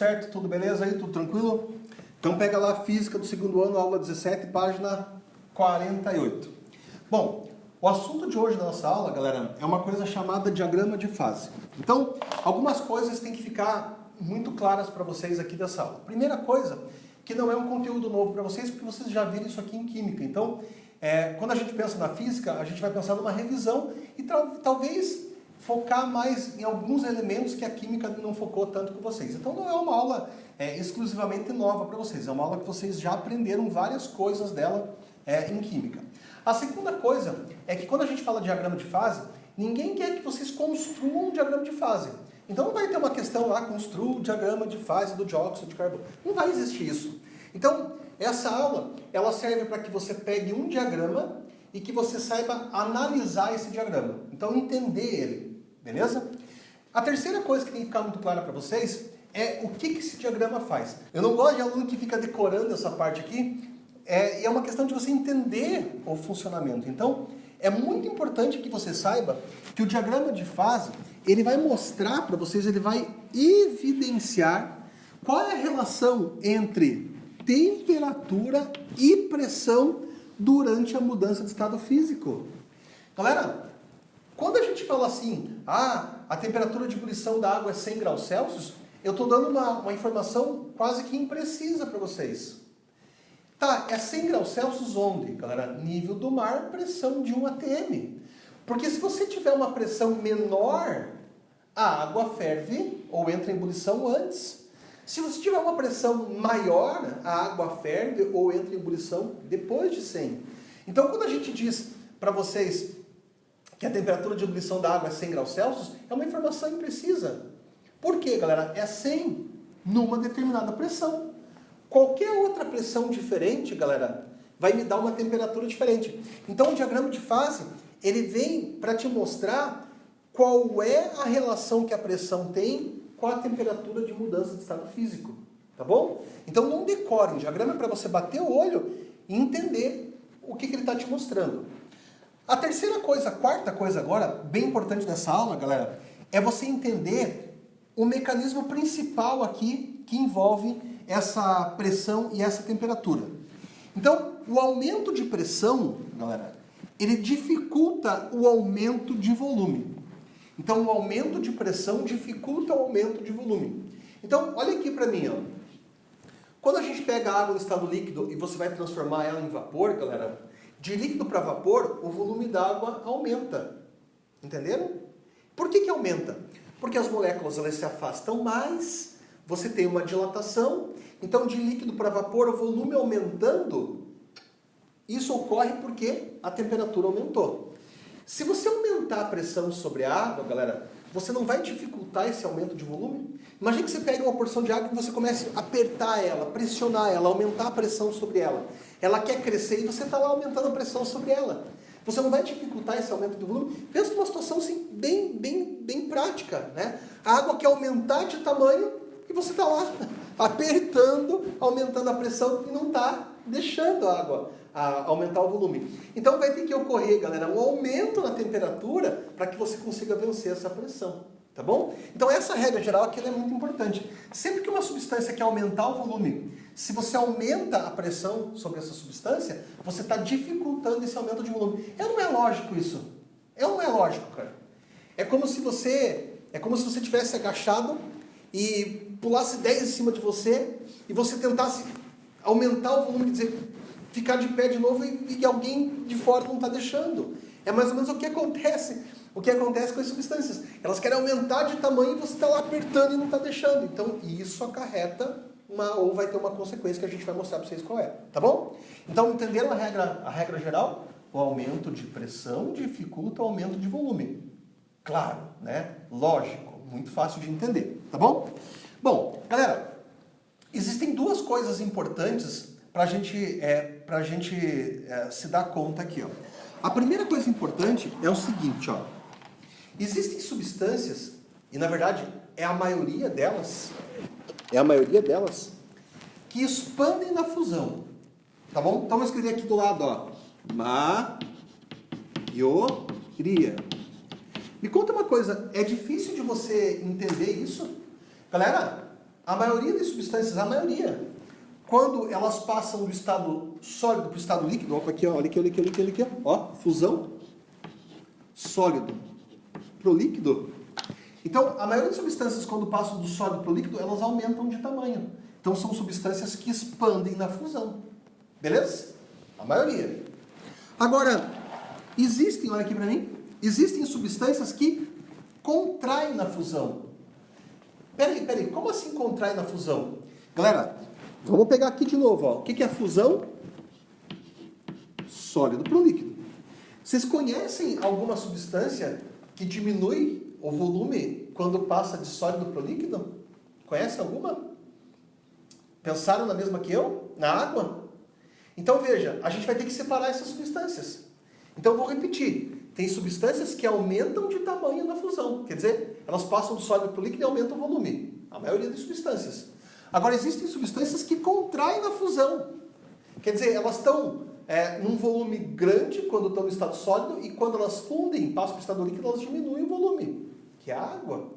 certo? Tudo beleza aí? Tudo tranquilo? Então pega lá a Física do segundo ano, aula 17, página 48. Bom, o assunto de hoje da nossa aula, galera, é uma coisa chamada diagrama de fase. Então, algumas coisas têm que ficar muito claras para vocês aqui dessa aula. Primeira coisa, que não é um conteúdo novo para vocês, porque vocês já viram isso aqui em Química. Então, quando a gente pensa na Física, a gente vai pensar numa revisão e talvez focar mais em alguns elementos que a Química não focou tanto com vocês. Então não é uma aula exclusivamente nova para vocês, é uma aula que vocês já aprenderam várias coisas dela em Química. A segunda coisa é que quando a gente fala de diagrama de fase, ninguém quer que vocês construam um diagrama de fase. Então não vai ter uma questão lá, construa o diagrama de fase do dióxido de carbono. Não vai existir isso. Então, essa aula, ela serve para que você pegue um diagrama e que você saiba analisar esse diagrama. Então, entender ele. Beleza? A terceira coisa que tem que ficar muito clara para vocês é o que esse diagrama faz. Eu não gosto de aluno que fica decorando essa parte aqui, e é uma questão de você entender o funcionamento. Então, é muito importante que você saiba que o diagrama de fase, ele vai mostrar para vocês, ele vai evidenciar qual é a relação entre temperatura e pressão durante a mudança de estado físico. Galera, quando a gente fala assim, a temperatura de ebulição da água é 100 graus Celsius, eu estou dando uma informação quase que imprecisa para vocês. Tá, é 100 graus Celsius onde, galera? Nível do mar, pressão de 1 atm. Porque se você tiver uma pressão menor, a água ferve ou entra em ebulição antes. Se você tiver uma pressão maior, a água ferve ou entra em ebulição depois de 100. Então, quando a gente diz para vocês que a temperatura de ebulição da água é 100 graus Celsius, é uma informação imprecisa. Por quê, galera? É 100 numa determinada pressão. Qualquer outra pressão diferente, galera, vai me dar uma temperatura diferente. Então, o diagrama de fase, ele vem para te mostrar qual é a relação que a pressão tem com a temperatura de mudança de estado físico. Tá bom? Então, não decore. O diagrama é para você bater o olho e entender o que ele está te mostrando. A terceira coisa, a quarta coisa agora, bem importante nessa aula, galera, é você entender o mecanismo principal aqui que envolve essa pressão e essa temperatura. Então, o aumento de pressão, galera, ele dificulta o aumento de volume. Então, o aumento de pressão dificulta o aumento de volume. Então, olha aqui para mim, ó. Quando a gente pega a água no estado líquido e você vai transformar ela em vapor, galera, de líquido para vapor, o volume d'água aumenta. Entenderam? Por que aumenta? Porque as moléculas elas se afastam mais, você tem uma dilatação, então de líquido para vapor, o volume aumentando, isso ocorre porque a temperatura aumentou. Se você aumentar a pressão sobre a água, galera, você não vai dificultar esse aumento de volume? Imagina que você pega uma porção de água e você começa a apertar ela, pressionar ela, aumentar a pressão sobre ela. Ela quer crescer e você está lá aumentando a pressão sobre ela. Você não vai dificultar esse aumento do volume? Pensa numa situação assim, bem prática, né? A água quer aumentar de tamanho e você está lá apertando, aumentando a pressão e não está deixando a água aumentar o volume. Então vai ter que ocorrer, galera, um aumento na temperatura para que você consiga vencer essa pressão. Tá bom? Então essa regra geral aqui é muito importante. Sempre que uma substância quer aumentar o volume, se você aumenta a pressão sobre essa substância, você está dificultando esse aumento de volume. Não é lógico isso. Não é lógico, cara. É como se você tivesse agachado e pulasse 10 em cima de você e você tentasse aumentar o volume, quer dizer, ficar de pé de novo e alguém de fora não está deixando. É mais ou menos o que acontece. O que acontece com as substâncias? Elas querem aumentar de tamanho e você está lá apertando e não está deixando. Então, isso acarreta ou vai ter uma consequência que a gente vai mostrar para vocês qual é. Tá bom? Então, entenderam a regra geral? O aumento de pressão dificulta o aumento de volume. Claro, né? Lógico. Muito fácil de entender. Tá bom? Bom, galera, existem duas coisas importantes para a gente se dar conta aqui. Ó. A primeira coisa importante é o seguinte, ó. Existem substâncias, e na verdade é a maioria delas, que expandem na fusão. Tá bom? Então eu vou escrever aqui do lado, ó. Maioria. Me conta uma coisa, é difícil de você entender isso? Galera, a maioria das substâncias, quando elas passam do estado sólido para o estado líquido, opa, aqui, ó, olha aqui, ó, fusão, sólido para o líquido. Então, a maioria das substâncias, quando passam do sólido para o líquido, elas aumentam de tamanho. Então, são substâncias que expandem na fusão. Beleza? A maioria. Agora, olha aqui para mim, existem substâncias que contraem na fusão. Peraí, como assim contrai na fusão? Galera, vamos pegar aqui de novo, ó. O que é a fusão? Sólido para o líquido. Vocês conhecem alguma substância que diminui o volume quando passa de sólido para o líquido? Conhece alguma? Pensaram na mesma que eu? Na água? Então veja, a gente vai ter que separar essas substâncias. Então eu vou repetir. Tem substâncias que aumentam de tamanho na fusão. Quer dizer, elas passam do sólido para o líquido e aumentam o volume. A maioria das substâncias. Agora, existem substâncias que contraem na fusão. Quer dizer, elas estão num volume grande quando estão no estado sólido e quando elas fundem, passam para o estado líquido, elas diminuem o volume, que é a água.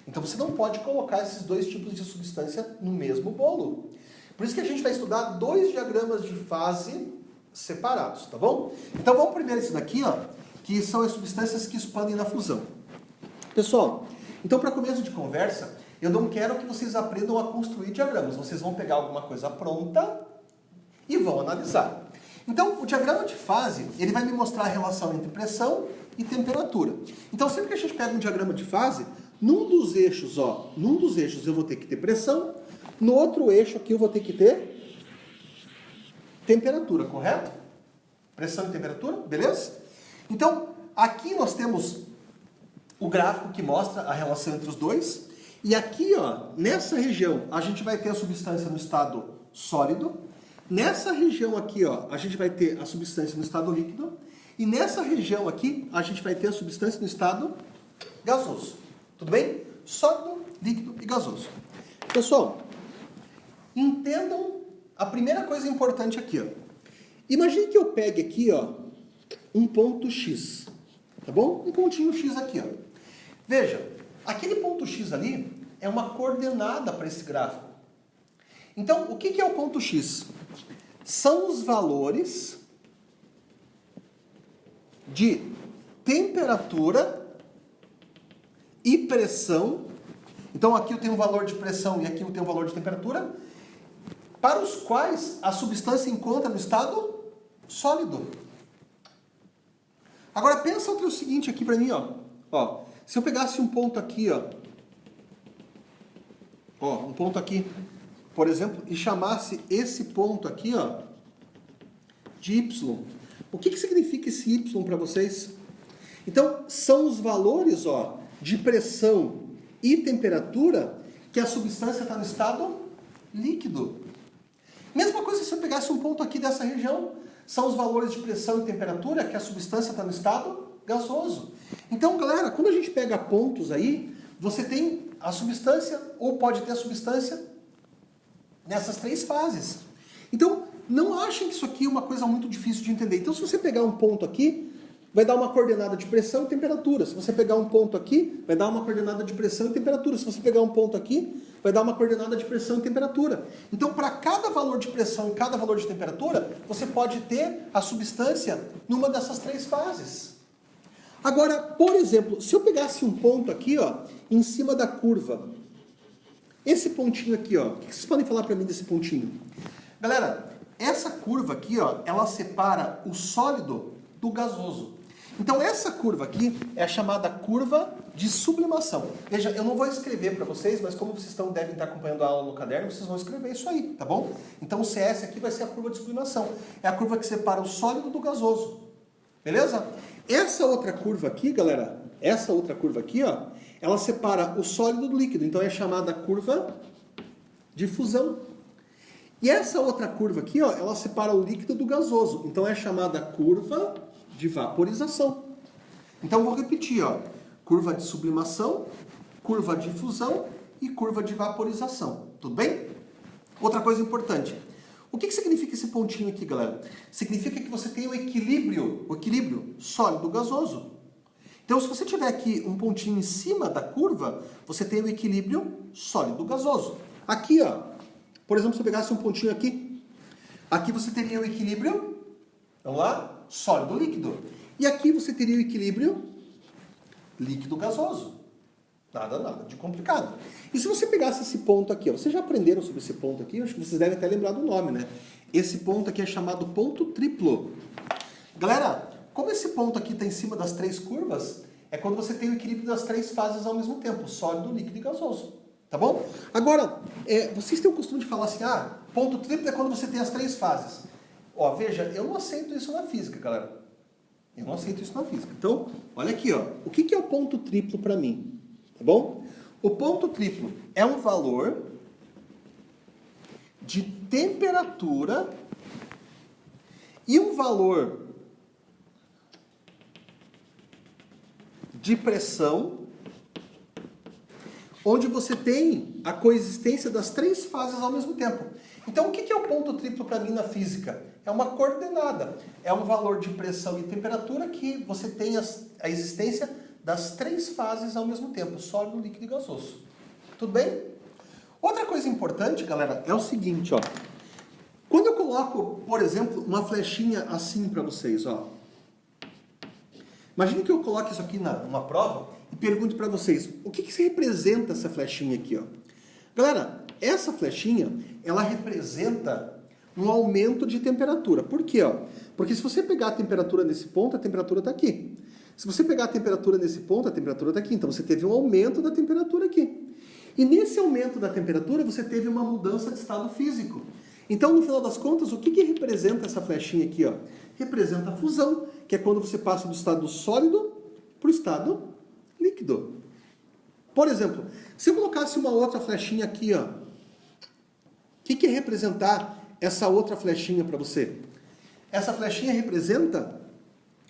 Então você não pode colocar esses dois tipos de substância no mesmo bolo. Por isso que a gente vai estudar dois diagramas de fase separados, tá bom? Então vamos primeiro esse daqui, ó, que são as substâncias que expandem na fusão. Pessoal, então para começo de conversa, eu não quero que vocês aprendam a construir diagramas. Vocês vão pegar alguma coisa pronta e vão analisar. Então, o diagrama de fase, ele vai me mostrar a relação entre pressão e temperatura. Então, sempre que a gente pega um diagrama de fase, num dos eixos eu vou ter que ter pressão, no outro eixo aqui eu vou ter que ter temperatura, correto? Pressão e temperatura, beleza? Então, aqui nós temos o gráfico que mostra a relação entre os dois. E aqui, ó, nessa região, a gente vai ter a substância no estado sólido. Nessa região aqui, ó, a gente vai ter a substância no estado líquido. E nessa região aqui, a gente vai ter a substância no estado gasoso. Tudo bem? Sólido, líquido e gasoso. Pessoal, entendam a primeira coisa importante aqui, ó. Imagine que eu pegue aqui, ó, um ponto X, tá bom? Um pontinho X aqui, ó. Veja, aquele ponto X ali é uma coordenada para esse gráfico. Então, o que é o ponto X? São os valores de temperatura e pressão. Então, aqui eu tenho um valor de pressão e aqui eu tenho um valor de temperatura, para os quais a substância encontra no estado sólido. Agora, pensa o seguinte aqui para mim, ó. Se eu pegasse um ponto aqui, um ponto aqui, por exemplo, e chamasse esse ponto aqui, ó, de Y. O que significa esse Y para vocês? Então, são os valores, ó, de pressão e temperatura que a substância está no estado líquido. Mesma coisa se eu pegasse um ponto aqui dessa região, são os valores de pressão e temperatura que a substância está no estado gasoso. Então, galera, quando a gente pega pontos aí, você tem a substância, ou pode ter a substância nessas três fases. Então, não achem que isso aqui é uma coisa muito difícil de entender. Então, se você pegar um ponto aqui, vai dar uma coordenada de pressão e temperatura. Se você pegar um ponto aqui, vai dar uma coordenada de pressão e temperatura. Se você pegar um ponto aqui, vai dar uma coordenada de pressão e temperatura. Então, para cada valor de pressão e cada valor de temperatura, você pode ter a substância numa dessas três fases. Agora, por exemplo, se eu pegasse um ponto aqui, ó, em cima da curva, esse pontinho aqui, ó, o que vocês podem falar para mim desse pontinho? Galera, essa curva aqui, ó, ela separa o sólido do gasoso. Então, essa curva aqui é a chamada curva de sublimação. Veja, eu não vou escrever para vocês, mas como vocês devem estar acompanhando a aula no caderno, vocês vão escrever isso aí, tá bom? Então, o CS aqui vai ser a curva de sublimação. É a curva que separa o sólido do gasoso. Beleza? Essa outra curva aqui, galera, essa outra curva aqui, ó, ela separa o sólido do líquido. Então, é chamada curva de fusão. E essa outra curva aqui, ó, ela separa o líquido do gasoso. Então, é chamada curva de vaporização. Então, vou repetir, ó. Curva de sublimação, curva de fusão e curva de vaporização. Tudo bem? Outra coisa importante. O que significa esse pontinho aqui, galera? Significa que você tem o equilíbrio sólido-gasoso. Então, se você tiver aqui um pontinho em cima da curva, você tem o equilíbrio sólido-gasoso. Aqui, ó, por exemplo, se eu pegasse um pontinho aqui, aqui você teria o equilíbrio, vamos lá, sólido líquido. E aqui você teria o equilíbrio líquido gasoso. Nada de complicado. E se você pegasse esse ponto aqui, ó, vocês já aprenderam sobre esse ponto aqui, acho que vocês devem até lembrar do nome, né? Esse ponto aqui é chamado ponto triplo. Galera, como esse ponto aqui está em cima das três curvas, é quando você tem o equilíbrio das três fases ao mesmo tempo, sólido, líquido e gasoso. Tá bom? Agora, vocês têm o costume de falar assim, ponto triplo é quando você tem as três fases. Ó, veja, eu não aceito isso na física, galera. Eu não aceito isso na física. Então, olha aqui, ó. O que é o ponto triplo para mim? Tá bom? O ponto triplo é um valor de temperatura e um valor de pressão, onde você tem a coexistência das três fases ao mesmo tempo. Então, o que é o ponto triplo para mim na física? É uma coordenada. É um valor de pressão e temperatura que você tem a existência das três fases ao mesmo tempo, sólido, líquido e gasoso. Tudo bem? Outra coisa importante, galera, é o seguinte, ó. Quando eu coloco, por exemplo, uma flechinha assim para vocês, ó. Imagine que eu coloque isso aqui numa prova e pergunte para vocês, o que representa essa flechinha aqui, ó? Galera, essa flechinha, ela representa um aumento de temperatura. Por quê, ó? Porque se você pegar a temperatura nesse ponto, a temperatura está aqui. Se você pegar a temperatura nesse ponto, a temperatura está aqui. Então, você teve um aumento da temperatura aqui. E nesse aumento da temperatura, você teve uma mudança de estado físico. Então, no final das contas, o que representa essa flechinha aqui, ó? Representa a fusão, que é quando você passa do estado sólido para o estado líquido. Por exemplo, se eu colocasse uma outra flechinha aqui, ó, o que é representar essa outra flechinha para você? Essa flechinha representa,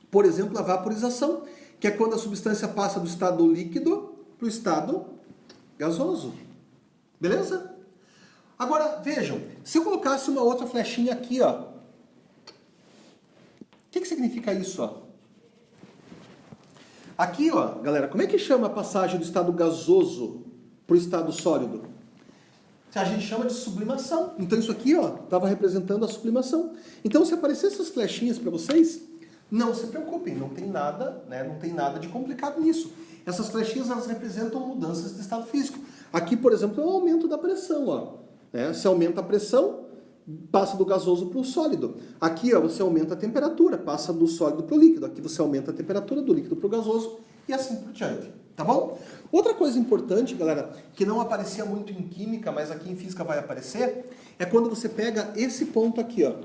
por exemplo, a vaporização, que é quando a substância passa do estado líquido para o estado gasoso. Beleza? Agora, vejam, se eu colocasse uma outra flechinha aqui, ó, o que significa isso, ó? Aqui, ó, galera, como é que chama a passagem do estado gasoso para o estado sólido? A gente chama de sublimação. Então isso aqui, ó, estava representando a sublimação. Então se aparecer essas flechinhas para vocês, não se preocupem, não tem nada, né, não tem nada de complicado nisso. Essas flechinhas, elas representam mudanças de estado físico. Aqui, por exemplo, é o aumento da pressão, ó. Né? Se aumenta a pressão, passa do gasoso para o sólido. Aqui, ó, você aumenta a temperatura, passa do sólido para o líquido. Aqui você aumenta a temperatura do líquido para o gasoso e assim por diante. Tá bom? Outra coisa importante, galera, que não aparecia muito em química, mas aqui em física vai aparecer, é quando você pega esse ponto aqui, ó.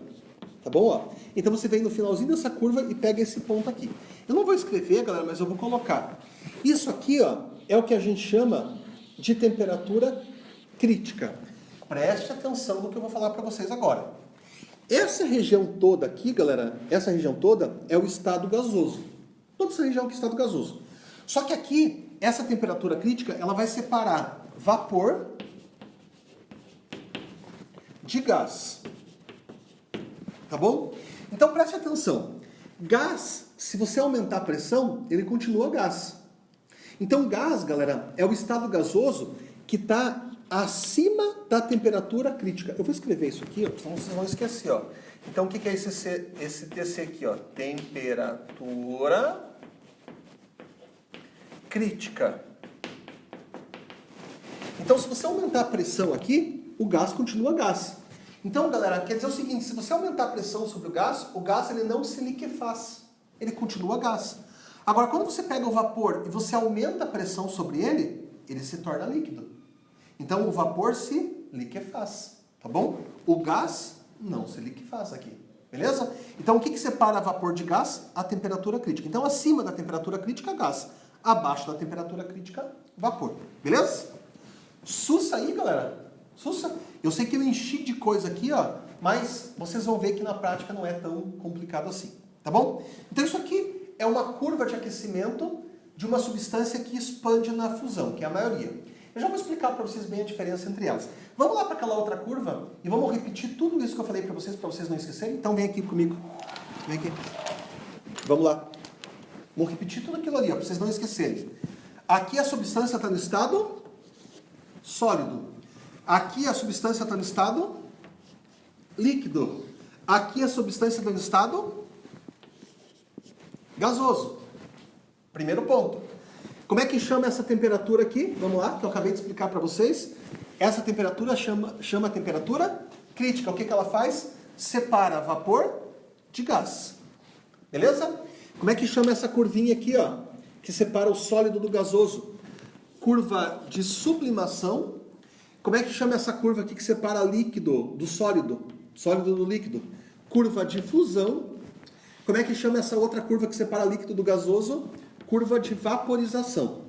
Tá bom? Ó? Então você vem no finalzinho dessa curva e pega esse ponto aqui. Eu não vou escrever, galera, mas eu vou colocar. Isso aqui, ó, é o que a gente chama de temperatura crítica. Preste atenção no que eu vou falar para vocês agora. Essa região toda aqui, galera, essa região toda é o estado gasoso. Toda essa região aqui é o estado gasoso. Só que aqui, essa temperatura crítica, ela vai separar vapor de gás. Tá bom? Então preste atenção. Gás, se você aumentar a pressão, ele continua gás. Então gás, galera, é o estado gasoso que está acima da temperatura crítica. Eu vou escrever isso aqui, ó, senão vocês vão esquecer, ó. Então o que é esse TC aqui, ó? Temperatura crítica. Então, se você aumentar a pressão aqui, o gás continua gás. Então, galera, quer dizer o seguinte, se você aumentar a pressão sobre o gás ele não se liquefaz. Ele continua gás. Agora, quando você pega o vapor e você aumenta a pressão sobre ele, ele se torna líquido. Então, o vapor se liquefaz, tá bom? O gás não se liquefaz aqui. Beleza? Então, o que separa vapor de gás? A temperatura crítica. Então, acima da temperatura crítica, gás. Abaixo da temperatura crítica, vapor. Beleza? Sussa aí, galera. Sussa. Eu sei que eu enchi de coisa aqui, ó, mas vocês vão ver que na prática não é tão complicado assim. Tá bom? Então, isso aqui é uma curva de aquecimento de uma substância que expande na fusão, que é a maioria. Eu já vou explicar para vocês bem a diferença entre elas. Vamos lá para aquela outra curva e vamos repetir tudo isso que eu falei para vocês não esquecerem? Então, vem aqui comigo. Vem aqui. Vamos lá. Vamos repetir tudo aquilo ali, para vocês não esquecerem. Aqui a substância está no estado sólido. Aqui a substância está no estado líquido. Aqui a substância está no estado gasoso. Primeiro ponto. Como é que chama essa temperatura aqui? Vamos lá, que eu acabei de explicar para vocês. Essa temperatura chama a temperatura crítica. O que ela faz? Separa vapor de gás. Beleza? Como é que chama essa curvinha aqui, ó? Que separa o sólido do gasoso? Curva de sublimação. Como é que chama essa curva aqui que separa líquido do sólido? Sólido do líquido? Curva de fusão. Como é que chama essa outra curva que separa líquido do gasoso? Curva de vaporização.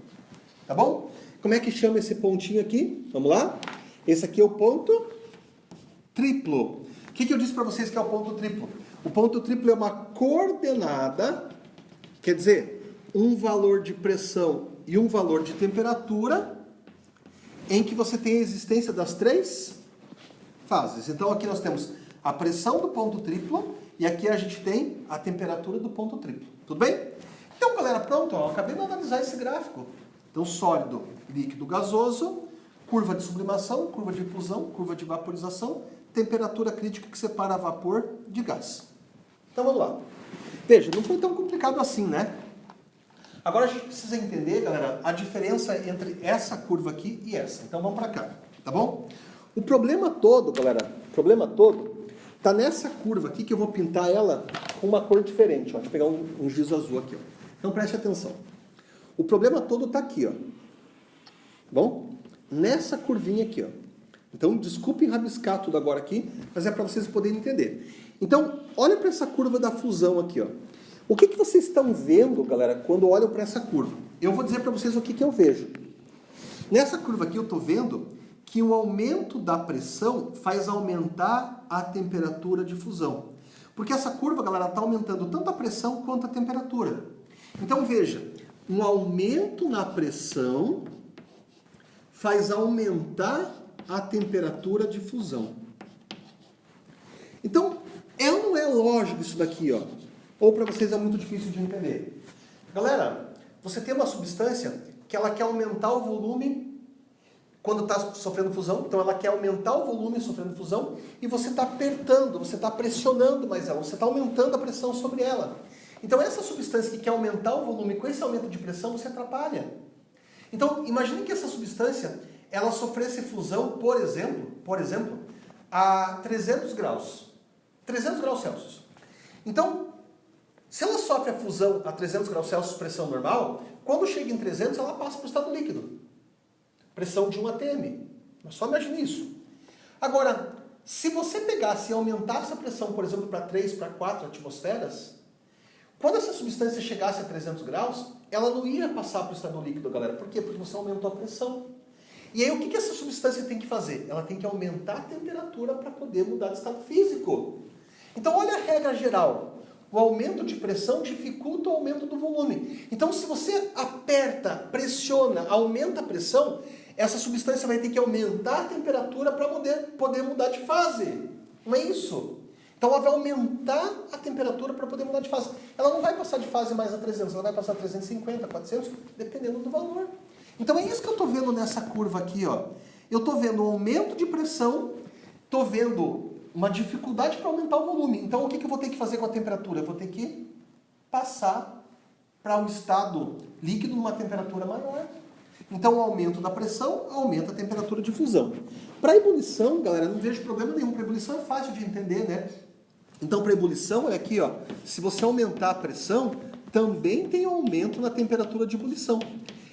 Tá bom? Como é que chama esse pontinho aqui? Vamos lá? Esse aqui é o ponto triplo. O que eu disse para vocês que é o ponto triplo? O ponto triplo é uma coordenada, quer dizer, um valor de pressão e um valor de temperatura, em que você tem a existência das três fases. Então aqui nós temos a pressão do ponto triplo e aqui a gente tem a temperatura do ponto triplo. Tudo bem? Então, galera, pronto, ó, acabei de analisar esse gráfico. Então, sólido, líquido, gasoso, curva de sublimação, curva de fusão, curva de vaporização, temperatura crítica que separa vapor de gás. Então, vamos lá. Veja, não foi tão complicado assim, né? Agora a gente precisa entender, galera, a diferença entre essa curva aqui e essa. Então, vamos para cá, tá bom? O problema todo, galera, tá nessa curva aqui que eu vou pintar ela com uma cor diferente. Ó. Deixa eu pegar um giz azul aqui, ó. Então preste atenção. O problema todo está aqui, ó. Bom? Nessa curvinha aqui, ó. Então, desculpem rabiscar tudo agora aqui, mas é para vocês poderem entender. Então, olha para essa curva da fusão aqui, ó. O que vocês estão vendo, galera, quando olham para essa curva? Eu vou dizer para vocês o que eu vejo. Nessa curva aqui eu estou vendo que o aumento da pressão faz aumentar a temperatura de fusão. Porque essa curva, galera, está aumentando tanto a pressão quanto a temperatura. Então, veja, um aumento na pressão faz aumentar a temperatura de fusão. Então, é ou não é lógico isso daqui, ó? Ou para vocês é muito difícil de entender? Galera, você tem uma substância que ela quer aumentar o volume quando está sofrendo fusão, então ela quer aumentar o volume sofrendo fusão, e você está apertando, você está pressionando mais ela, você está aumentando a pressão sobre ela. Então essa substância que quer aumentar o volume com esse aumento de pressão, você atrapalha. Então imagine que essa substância, ela sofresse fusão, por exemplo, a 300 graus. 300 graus Celsius. Então, se ela sofre a fusão a 300 graus Celsius, pressão normal, quando chega em 300, ela passa para o estado líquido. Pressão de 1 atm. Mas só imagine isso. Agora, se você pegasse e aumentasse a pressão, por exemplo, para 3, para 4 atmosferas, quando essa substância chegasse a 300 graus, ela não ia passar para o estado líquido, galera. Por quê? Porque você aumentou a pressão. E aí, o que essa substância tem que fazer? Ela tem que aumentar a temperatura para poder mudar de estado físico. Então, olha a regra geral. O aumento de pressão dificulta o aumento do volume. Então, se você aperta, pressiona, aumenta a pressão, essa substância vai ter que aumentar a temperatura para poder mudar de fase. Não é isso? Então, ela vai aumentar a temperatura para poder mudar de fase. Ela não vai passar de fase mais a 300, ela vai passar a 350, 400, dependendo do valor. Então, é isso que eu estou vendo nessa curva aqui, ó. Eu estou vendo um aumento de pressão, estou vendo uma dificuldade para aumentar o volume. Então, o que eu vou ter que fazer com a temperatura? Eu vou ter que passar para um estado líquido numa temperatura maior. Então, o aumento da pressão aumenta a temperatura de fusão. Para ebulição, galera, não vejo problema nenhum. Para ebulição é fácil de entender, né? Então, para ebulição, olha aqui, ó. Se você aumentar a pressão, também tem aumento na temperatura de ebulição.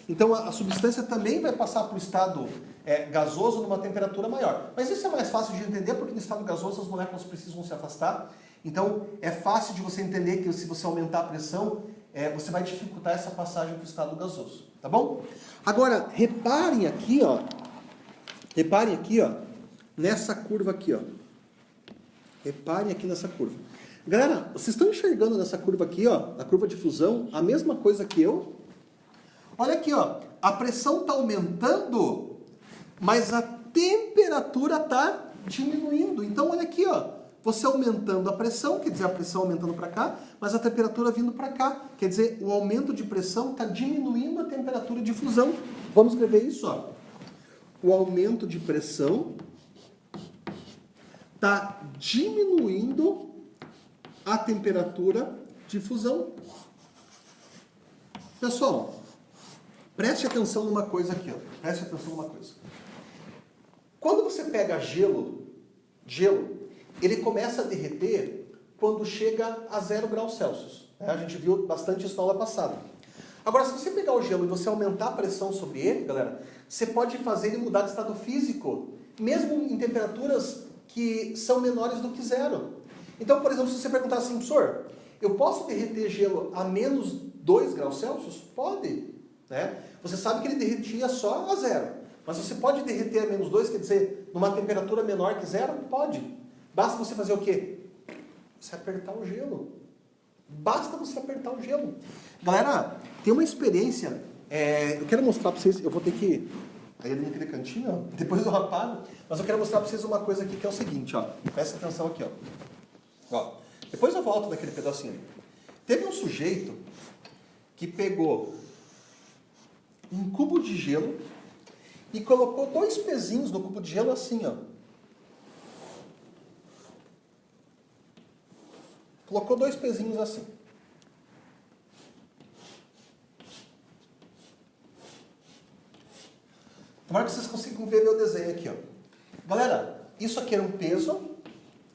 Então, a substância também vai passar para o estado gasoso numa temperatura maior. Mas isso é mais fácil de entender, porque no estado gasoso as moléculas precisam se afastar. Então, é fácil de você entender que se você aumentar a pressão, você vai dificultar essa passagem para o estado gasoso. Tá bom? Agora, reparem aqui, ó. Nessa curva aqui, ó. Reparem aqui nessa curva. Galera, vocês estão enxergando nessa curva aqui, ó, na curva de fusão, a mesma coisa que eu? Olha aqui, ó, a pressão está aumentando, mas a temperatura está diminuindo. Então, olha aqui, ó, você aumentando a pressão, quer dizer, a pressão aumentando para cá, mas a temperatura vindo para cá. Quer dizer, o aumento de pressão está diminuindo a temperatura de fusão. Vamos escrever isso, ó. o aumento de pressão está diminuindo a temperatura de fusão. Pessoal, preste atenção numa coisa aqui, ó. Preste atenção numa coisa. Quando você pega gelo, ele começa a derreter quando chega a 0 graus Celsius. A gente viu bastante isso na aula passada. Agora, se você pegar o gelo e você aumentar a pressão sobre ele, galera, você pode fazer ele mudar de estado físico, mesmo em temperaturas que são menores do que 0. Então, por exemplo, se você perguntar assim, professor, eu posso derreter gelo a menos 2 graus Celsius? Pode. Né? Você sabe que ele derretia só a 0. Mas você pode derreter a menos 2, quer dizer, numa temperatura menor que 0? Pode. Basta você fazer o quê? Você apertar o gelo. Basta você apertar o gelo. Galera, tem uma experiência, eu quero mostrar para vocês, eu vou ter que... Aí ali naquele cantinho, ó, depois eu apago, mas eu quero mostrar para vocês uma coisa aqui que é o seguinte, ó. Presta atenção aqui, ó. Depois eu volto naquele pedacinho. Teve um sujeito que pegou um cubo de gelo e colocou 2 pezinhos no cubo de gelo assim, ó. Colocou 2 pezinhos assim. Tomara que vocês consigam ver meu desenho aqui, ó. Galera, isso aqui é um peso,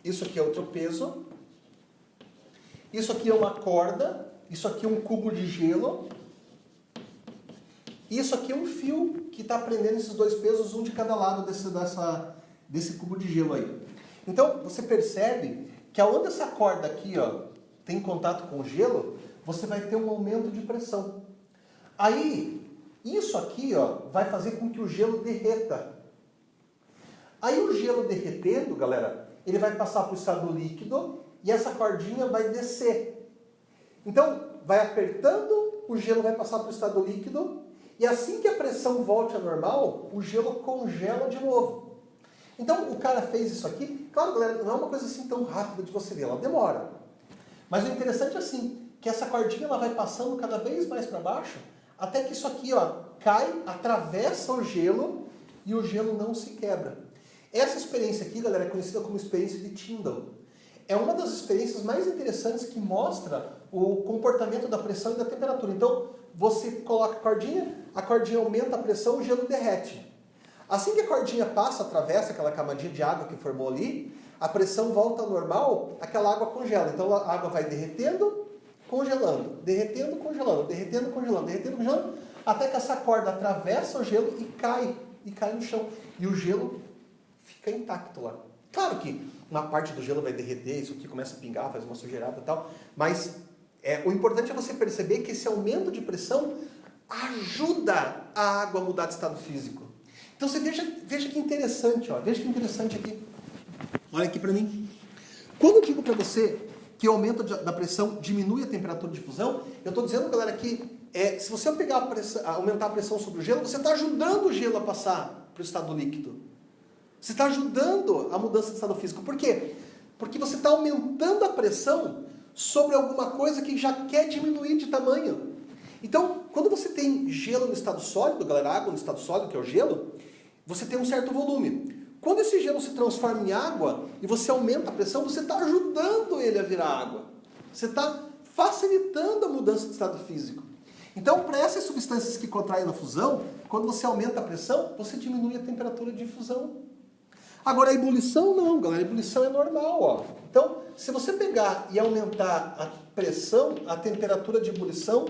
isso aqui é outro peso, isso aqui é uma corda, isso aqui é um cubo de gelo, e isso aqui é um fio que está prendendo esses 2 pesos, um de cada lado desse cubo de gelo aí. Então, você percebe que aonde essa corda aqui, ó, tem contato com o gelo, você vai ter um aumento de pressão. Aí, isso aqui, ó, vai fazer com que o gelo derreta. Aí o gelo derretendo, galera, ele vai passar para o estado líquido e essa cordinha vai descer. Então, vai apertando, o gelo vai passar para o estado líquido e assim que a pressão volte ao normal, o gelo congela de novo. Então, o cara fez isso aqui. Claro, galera, não é uma coisa assim tão rápida de você ver, ela demora. Mas o interessante é assim, que essa cordinha ela vai passando cada vez mais para baixo, até que isso aqui, ó, cai, atravessa o gelo e o gelo não se quebra. Essa experiência aqui, galera, é conhecida como experiência de Tyndall. É uma das experiências mais interessantes que mostra o comportamento da pressão e da temperatura. Então, você coloca a cordinha aumenta a pressão, o gelo derrete. Assim que a cordinha passa, atravessa aquela camadinha de água que formou ali, a pressão volta ao normal, aquela água congela. Então a água vai derretendo, congelando, derretendo, congelando, derretendo, congelando, derretendo, congelando, até que essa corda atravessa o gelo e cai no chão. E o gelo fica intacto lá. Claro que uma parte do gelo vai derreter, isso aqui começa a pingar, faz uma sujeirada e tal, mas o importante é você perceber que esse aumento de pressão ajuda a água a mudar de estado físico. Então você veja que interessante, ó. Veja que interessante aqui. Olha aqui para mim. Quando eu digo para você que o aumento da pressão diminui a temperatura de fusão, eu estou dizendo, galera, que se você aumentar a pressão sobre o gelo, você está ajudando o gelo a passar para o estado líquido. Você está ajudando a mudança de estado físico. Por quê? Porque você está aumentando a pressão sobre alguma coisa que já quer diminuir de tamanho. Então, quando você tem gelo no estado sólido, galera, água no estado sólido, que é o gelo, você tem um certo volume. Quando esse gelo se transforma em água e você aumenta a pressão, você está ajudando ele a virar água. Você está facilitando a mudança de estado físico. Então, para essas substâncias que contraem na fusão, quando você aumenta a pressão, você diminui a temperatura de fusão. Agora, a ebulição não, galera. A ebulição é normal, ó. Então, se você pegar e aumentar a pressão, a temperatura de ebulição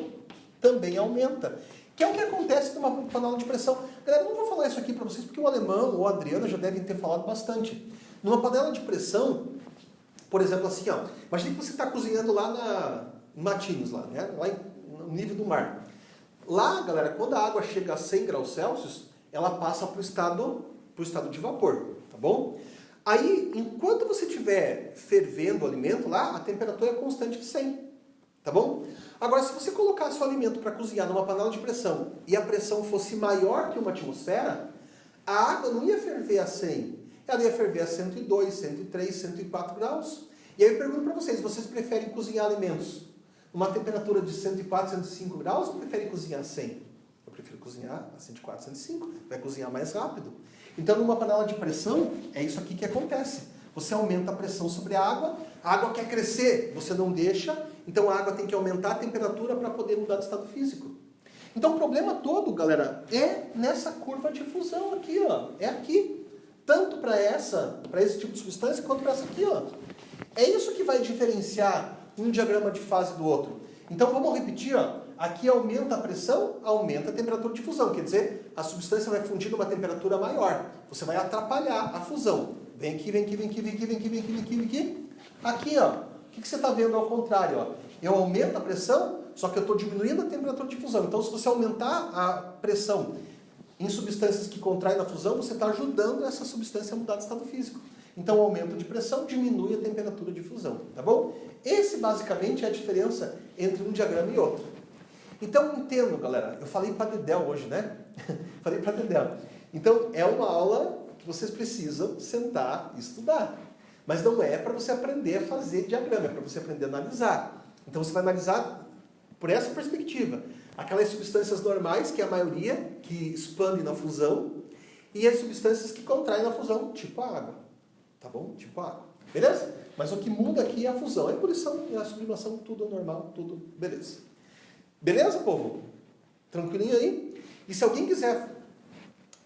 também aumenta. Que é o que acontece numa panela de pressão. Galera, eu não vou falar isso aqui para vocês, porque o alemão ou a Adriana já devem ter falado bastante. Numa panela de pressão, por exemplo, assim, ó. Imagina que você está cozinhando lá em Matinhos, lá, né? Lá no nível do mar. Lá, galera, quando a água chega a 100 graus Celsius, ela passa para o estado de vapor, tá bom? Aí, enquanto você estiver fervendo o alimento lá, a temperatura é constante de 100, tá bom? Agora, se você colocasse o alimento para cozinhar numa panela de pressão e a pressão fosse maior que uma atmosfera, a água não ia ferver a 100, ela ia ferver a 102, 103, 104 graus. E aí eu pergunto para vocês preferem cozinhar alimentos numa temperatura de 104, 105 graus ou preferem cozinhar a 100? Eu prefiro cozinhar a 104, 105, vai cozinhar mais rápido. Então, numa panela de pressão, é isso aqui que acontece. Você aumenta a pressão sobre a água quer crescer, você não deixa, então a água tem que aumentar a temperatura para poder mudar de estado físico. Então, o problema todo, galera, é nessa curva de fusão aqui, ó. É aqui. Tanto para esse tipo de substância, quanto para essa aqui, ó. É isso que vai diferenciar um diagrama de fase do outro. Então, vamos repetir, ó. Aqui aumenta a pressão, aumenta a temperatura de fusão. Quer dizer, a substância vai fundir numa temperatura maior. Você vai atrapalhar a fusão. Vem aqui, vem aqui, vem aqui, vem aqui, vem aqui, vem aqui, vem aqui, vem aqui. Aqui, ó. O que você está vendo ao contrário, ó? Eu aumento a pressão, só que eu estou diminuindo a temperatura de fusão. Então, se você aumentar a pressão em substâncias que contraem na fusão, você está ajudando essa substância a mudar de estado físico. Então, o aumento de pressão diminui a temperatura de fusão, tá bom? Esse, basicamente, é a diferença entre um diagrama e outro. Então, entendo, galera. Eu falei para dedéu hoje, né? Falei para dedéu. Então, é uma aula que vocês precisam sentar e estudar. Mas não é para você aprender a fazer diagrama, é para você aprender a analisar. Então, você vai analisar por essa perspectiva. Aquelas substâncias normais, que é a maioria, que expandem na fusão, e as substâncias que contraem na fusão, tipo a água. Tá bom? Tipo a água. Beleza? Mas o que muda aqui é a fusão. A ebulição e a sublimação, tudo normal, tudo beleza. Beleza, povo? Tranquilinho aí? E se alguém quiser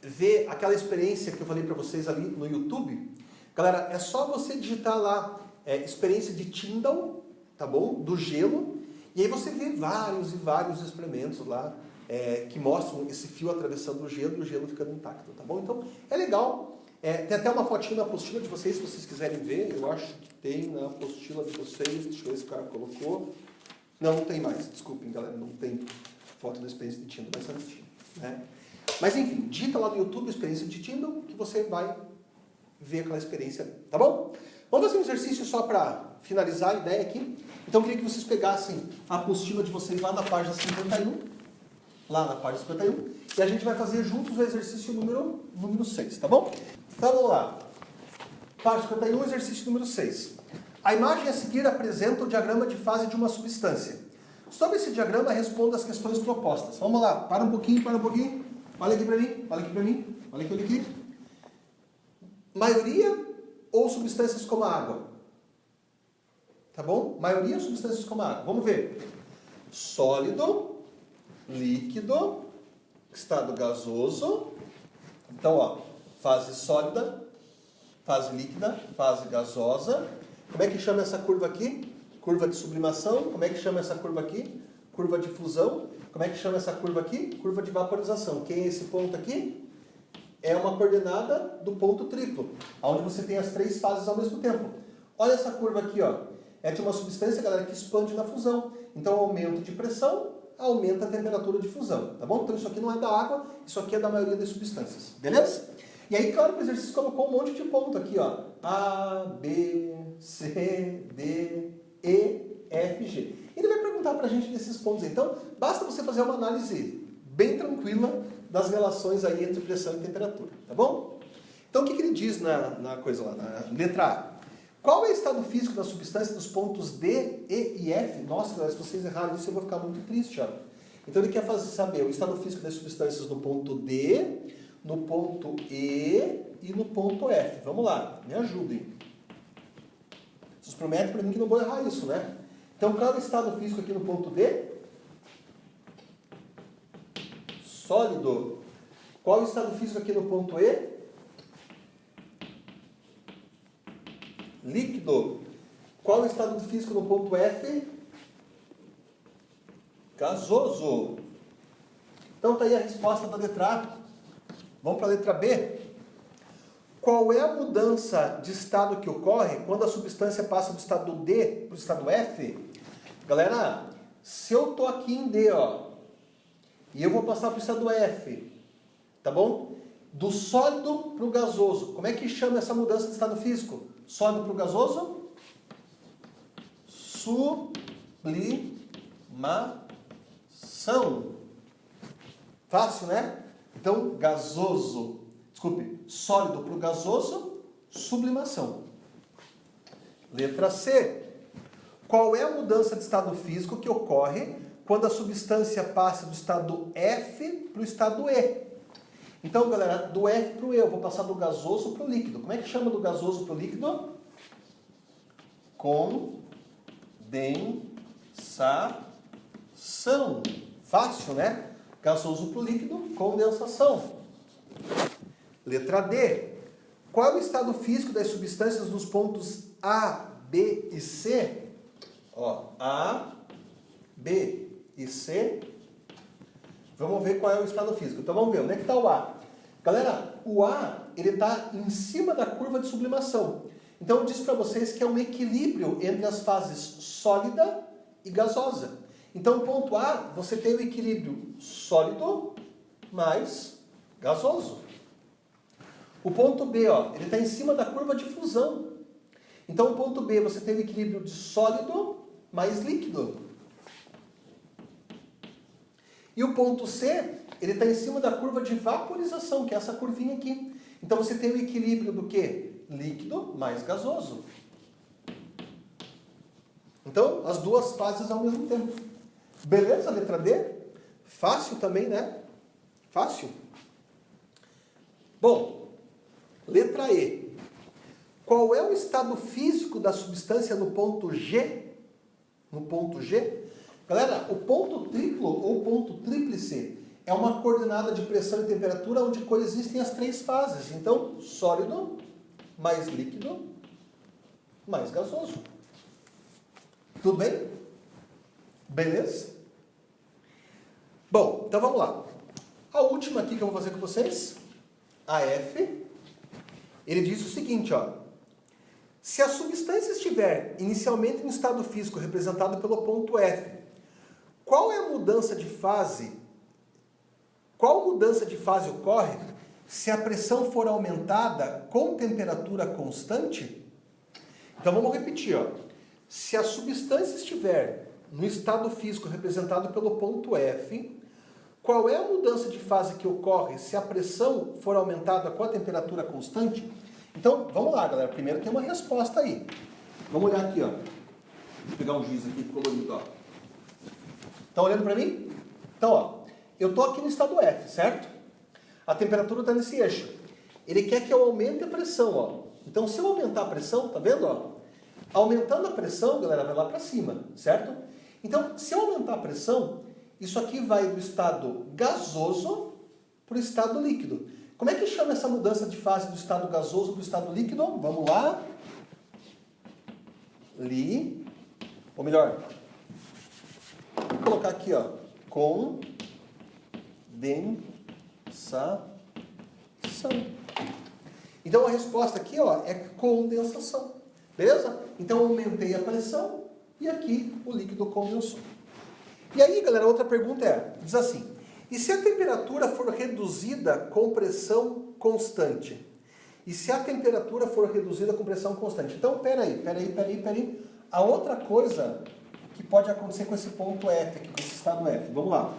ver aquela experiência que eu falei para vocês ali no YouTube, galera, é só você digitar lá experiência de Tyndall, tá bom? Do gelo. E aí você vê vários e vários experimentos lá que mostram esse fio atravessando o gelo e o gelo ficando intacto, tá bom? Então, é legal. Tem até uma fotinha na apostila de vocês, se vocês quiserem ver. Eu acho que tem na apostila de vocês. Deixa eu ver se o cara colocou. Não tem mais. Desculpem, galera. Não tem foto da experiência de Tyndall, mas antes tinha, né? Mas, enfim, digita lá no YouTube experiência de Tyndall que você vai ver aquela experiência, tá bom? Vamos fazer um exercício só para finalizar a ideia aqui. Então, eu queria que vocês pegassem a apostila de vocês lá na página 51. Lá na página 51. E a gente vai fazer juntos o exercício número 6, tá bom? Então, vamos lá. Página 51, exercício número 6. A imagem a seguir apresenta o diagrama de fase de uma substância. Sobre esse diagrama, responda as questões propostas. Vamos lá. Para um pouquinho, para um pouquinho. Olha aqui para mim, olha aqui para mim. Olha aqui, olha aqui. Maioria ou substâncias como a água? Tá bom? Maioria ou substâncias como a água? Vamos ver. Sólido, líquido, estado gasoso. Então, ó, fase sólida, fase líquida, fase gasosa. Como é que chama essa curva aqui? Curva de sublimação. Como é que chama essa curva aqui? Curva de fusão. Como é que chama essa curva aqui? Curva de vaporização. Quem é esse ponto aqui? É uma coordenada do ponto triplo, onde você tem as três fases ao mesmo tempo. Olha essa curva aqui, ó. É de uma substância, galera, que expande na fusão. Então, aumento de pressão aumenta a temperatura de fusão, tá bom? Então, isso aqui não é da água, isso aqui é da maioria das substâncias, beleza? E aí, claro que o exercício colocou um monte de ponto aqui, ó. A, B, C, D, E, F, G. Ele vai perguntar pra gente desses pontos. Então, basta você fazer uma análise bem tranquila das relações aí entre pressão e temperatura, tá bom? Então, o que ele diz na coisa lá, na letra A? Qual é o estado físico da substância dos pontos D, E e F? Nossa, galera, se vocês errarem isso, eu vou ficar muito triste, ó. Então, ele quer saber o estado físico das substâncias no ponto D, no ponto E e no ponto F. Vamos lá, me ajudem. Vocês prometem para mim que não vou errar isso, né? Então, qual é o estado físico aqui no ponto D? Sólido. Qual é o estado físico aqui no ponto E? Líquido. Qual é o estado físico no ponto F? Gasoso. Então, está aí a resposta da letra A. Vamos para a letra B. Qual é a mudança de estado que ocorre quando a substância passa do estado D para o estado F? Galera, se eu estou aqui em D, ó, e eu vou passar para o estado F, tá bom? Do sólido para o gasoso. Como é que chama essa mudança de estado físico? Sólido para o gasoso? Sublimação. Fácil, né? Então, gasoso, desculpe, sólido para o gasoso, sublimação. Letra C. Qual é a mudança de estado físico que ocorre quando a substância passa do estado F para o estado E. Então, galera, do F para o E, eu vou passar do gasoso para o líquido. Como é que chama do gasoso para o líquido? Condensação. Fácil, né? Gasoso para o líquido, condensação. Letra D. Qual é o estado físico das substâncias nos pontos A, B e C? Ó, A, B e C. Vamos ver qual é o estado físico. Então vamos ver, onde é que está o A? Galera, o A, ele está em cima da curva de sublimação. Então eu disse para vocês que é um equilíbrio entre as fases sólida e gasosa. Então, ponto A, você tem o equilíbrio sólido mais gasoso. O ponto B, ó, ele está em cima da curva de fusão. Então, o ponto B, você tem o equilíbrio de sólido mais líquido. E o ponto C, ele está em cima da curva de vaporização, que é essa curvinha aqui. Então, você tem o equilíbrio do quê? Líquido mais gasoso. Então, as duas fases ao mesmo tempo. Beleza, letra D? Fácil também, né? Fácil. Bom, letra E. Qual é o estado físico da substância no ponto G? No ponto G? Galera, o ponto triplo ou ponto tríplice é uma coordenada de pressão e temperatura onde coexistem as três fases. Então, sólido mais líquido mais gasoso. Tudo bem? Beleza? Bom, então vamos lá. A última aqui que eu vou fazer com vocês, a F, ele diz o seguinte, ó. Se a substância estiver inicialmente em estado físico representado pelo ponto F, qual é a mudança de fase? Qual mudança de fase ocorre se a pressão for aumentada com temperatura constante? Então vamos repetir, ó. Se a substância estiver no estado físico representado pelo ponto F, qual é a mudança de fase que ocorre se a pressão for aumentada com a temperatura constante? Então, vamos lá, galera. Primeiro tem uma resposta aí. Vamos olhar aqui, ó. Vou pegar um giz aqui colorido, ó. Estão olhando para mim? Então, ó. Eu estou aqui no estado F, certo? A temperatura está nesse eixo. Ele quer que eu aumente a pressão, ó. Então, se eu aumentar a pressão, tá vendo, ó? Aumentando a pressão, galera, vai lá para cima, certo? Então, se eu aumentar a pressão, isso aqui vai do estado gasoso para o estado líquido. Como é que chama essa mudança de fase do estado gasoso para o estado líquido? Vamos lá. Ou melhor, vou colocar aqui, ó. Condensação. Então a resposta aqui, ó, é condensação. Beleza? Então eu aumentei a pressão e aqui o líquido condensou. E aí, galera, outra pergunta diz assim: e se a temperatura for reduzida com pressão constante? E se a temperatura for reduzida com pressão constante? Então, peraí. A outra coisa que pode acontecer com esse ponto F aqui, com esse estado F. Vamos lá.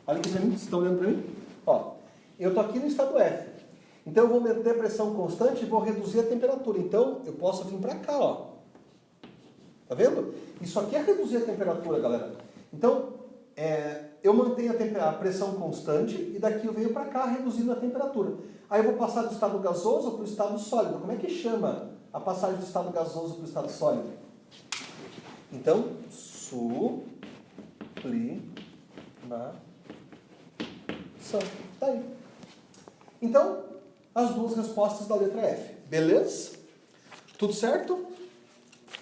Olha aqui para mim, vocês estão olhando para mim? Ó, eu estou aqui no estado F. Então, eu vou manter a pressão constante e vou reduzir a temperatura. Então, eu posso vir para cá, ó. Tá vendo? Isso aqui é reduzir a temperatura, galera. Então, eu mantenho a pressão constante e daqui eu venho para cá reduzindo a temperatura. Aí eu vou passar do estado gasoso para o estado sólido. Como é que chama a passagem do estado gasoso para o estado sólido? Então, sublimação. Tá aí. Então, as duas respostas da letra F. Beleza? Tudo certo?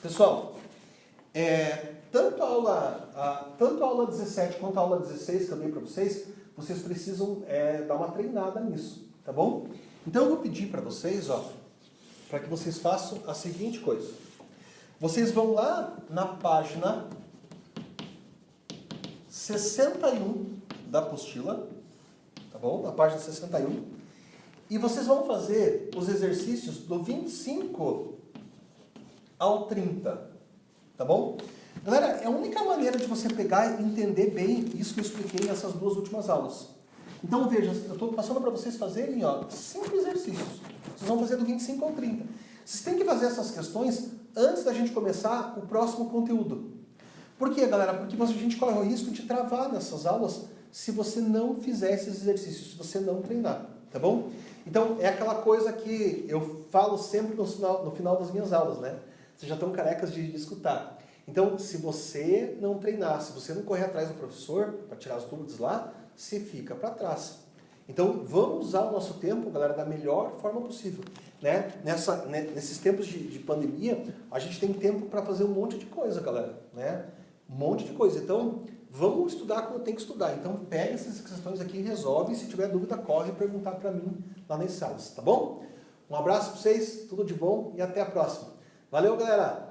Pessoal, tanto a aula 17 quanto a aula 16 que eu dei para vocês, vocês precisam dar uma treinada nisso, tá bom? Então eu vou pedir para vocês, ó, para que vocês façam a seguinte coisa. Vocês vão lá na página 61 da apostila, tá bom? Na página 61. E vocês vão fazer os exercícios do 25 ao 30, tá bom? Galera, é a única maneira de você pegar e entender bem isso que eu expliquei nessas duas últimas aulas. Então, veja, eu estou passando para vocês fazerem, ó, 5 exercícios. Vocês vão fazer do 25 ao 30. Vocês têm que fazer essas questões antes da gente começar o próximo conteúdo. Por quê, galera? Porque a gente corre o risco de travar nessas aulas se você não fizer esses exercícios, se você não treinar, tá bom? Então, é aquela coisa que eu falo sempre no final das minhas aulas, né? Vocês já estão carecas de escutar. Então, se você não treinar, se você não correr atrás do professor para tirar as dúvidas lá, você fica para trás. Então, vamos usar o nosso tempo, galera, da melhor forma possível. Né? Nesses tempos de pandemia, a gente tem tempo para fazer um monte de coisa, galera. Né? Um monte de coisa. Então, vamos estudar quando tem que estudar. Então, pega essas questões aqui e resolve. Se tiver dúvida, corre perguntar para mim lá nas salas, tá bom? Um abraço para vocês, tudo de bom e até a próxima. Valeu, galera!